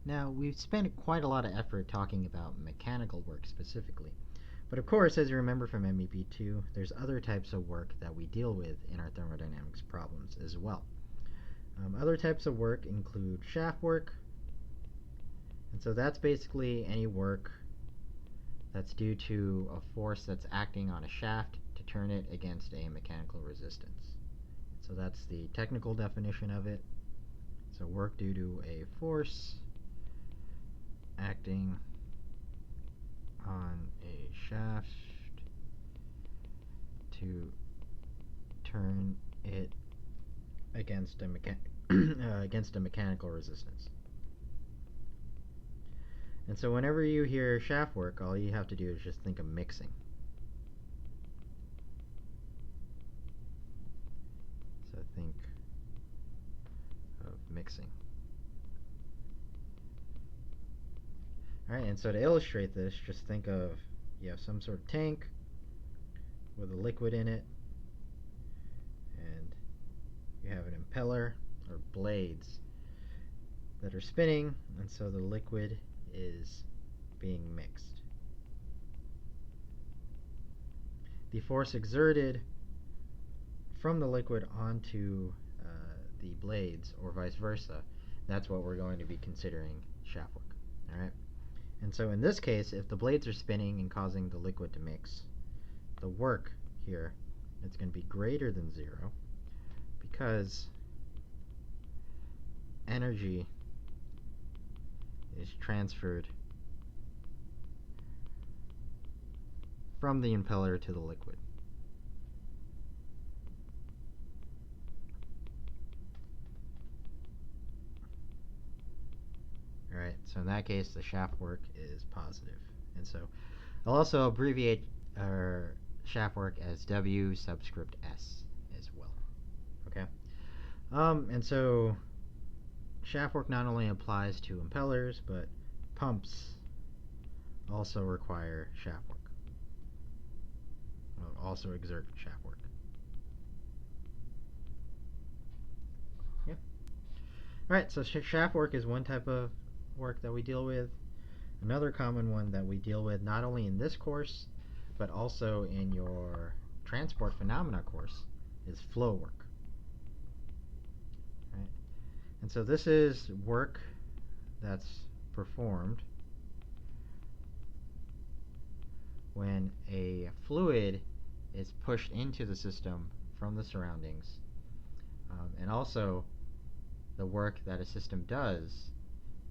Now, we've spent quite a lot of effort talking about mechanical work specifically, but of course, as you remember from MEP2, there's other types of work that we deal with in our thermodynamics problems as well. Other types of work include shaft work, and so that's basically any work that's due to a force that's acting on a shaft to turn it against a mechanical resistance. So that's the technical definition of it. So work due to a force acting on a shaft to turn it against a against a mechanical resistance. And so whenever you hear shaft work, all you have to do is just think of mixing. So think of mixing. Alright, and so to illustrate this, just think of you have some sort of tank with a liquid in it, and you have an impeller or blades that are spinning, and so the liquid is being mixed. The force exerted from the liquid onto the blades, or vice versa, that's what we're going to be considering shaft work. Alright? And so in this case, if the blades are spinning and causing the liquid to mix, the work here is going to be greater than 0 because energy is transferred from the impeller to the liquid. Alright, so in that case, the shaft work is positive. And so I'll also abbreviate our shaft work as W subscript S as well. Okay? And so shaft work not only applies to impellers, but pumps also require shaft work. Also exert shaft work. Yeah. Alright, so shaft work is one type of work that we deal with. Another common one that we deal with not only in this course, but also in your transport phenomena course is flow work. Right? And so this is work that's performed when a fluid is pushed into the system from the surroundings, and also the work that a system does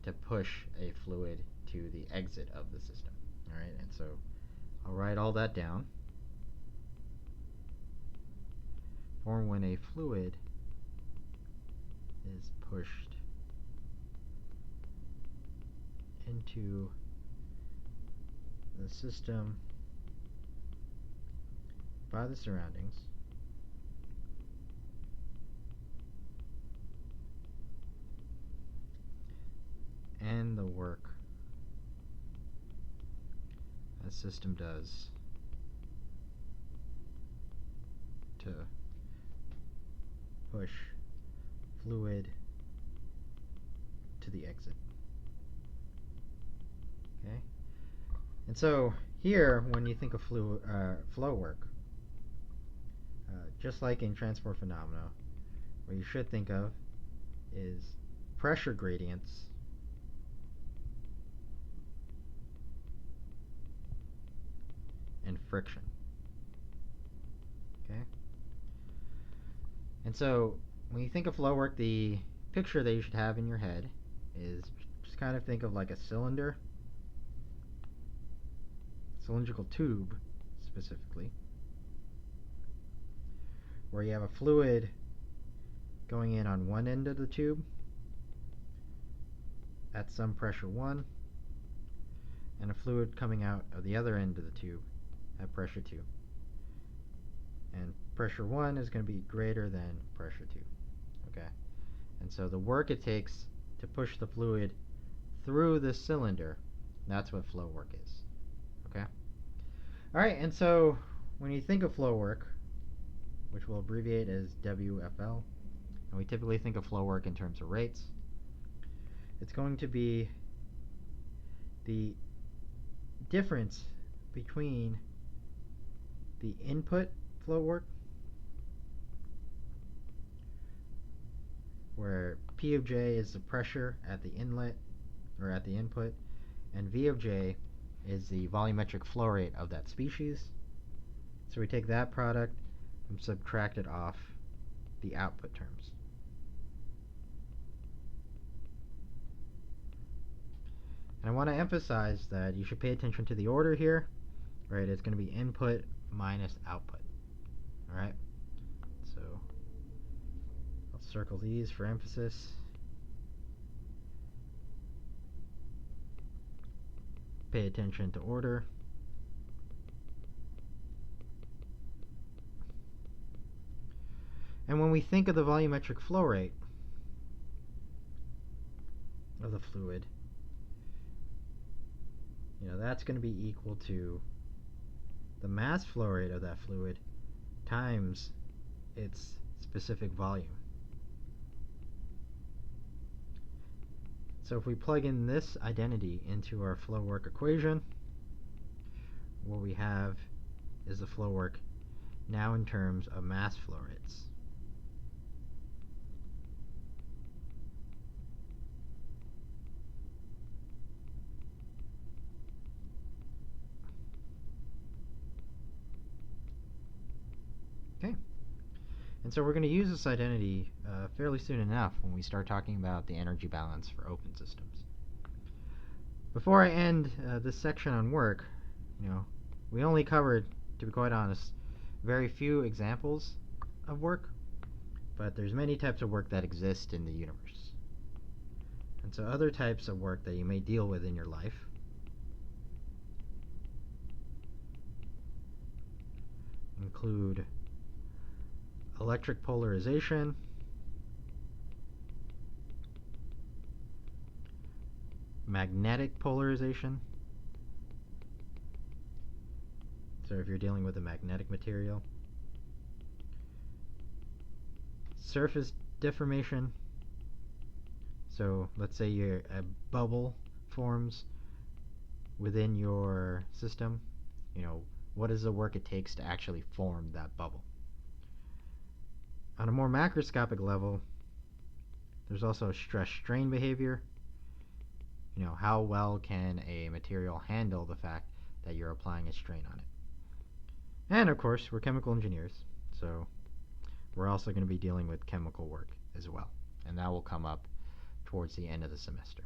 to push a fluid to the exit of the system. Alright, and so I'll write all that down. For when a fluid is pushed into the system by the surroundings, and the work a system does to push fluid to the exit. Okay? And so here, when you think of flow work, just like in transport phenomena, what you should think of is pressure gradients and friction. Okay? And so when you think of flow work, the picture that you should have in your head is just kind of think of like a cylinder, cylindrical tube specifically, where you have a fluid going in on one end of the tube at some pressure 1, and a fluid coming out of the other end of the tube at pressure 2. And pressure 1 is going to be greater than pressure 2. Okay? And so the work it takes to push the fluid through this cylinder, that's what flow work is. Okay? Alright, and so when you think of flow work, which we'll abbreviate as WFL, and we typically think of flow work in terms of rates. It's going to be the difference between the input flow work, where P of J is the pressure at the inlet or at the input, and V of J is the volumetric flow rate of that species. So we take that product and subtract it off the output terms. And I want to emphasize that you should pay attention to the order here, right? It's going to be input minus output, all right? So I'll circle these for emphasis. Pay attention to order. And when we think of the volumetric flow rate of the fluid, that's going to be equal to the mass flow rate of that fluid times its specific volume. So if we plug in this identity into our flow work equation, what we have is the flow work now in terms of mass flow rates. Okay. And so we're going to use this identity fairly soon enough when we start talking about the energy balance for open systems. Before I end this section on work, we only covered, to be quite honest, very few examples of work, but there's many types of work that exist in the universe. And so other types of work that you may deal with in your life include electric polarization, magnetic polarization. So if you're dealing with a magnetic material, surface deformation. So let's say a bubble forms within your system. What is the work it takes to actually form that bubble? On a more macroscopic level, there's also stress-strain behavior. How well can a material handle the fact that you're applying a strain on it? And of course, we're chemical engineers, so we're also going to be dealing with chemical work as well. And that will come up towards the end of the semester.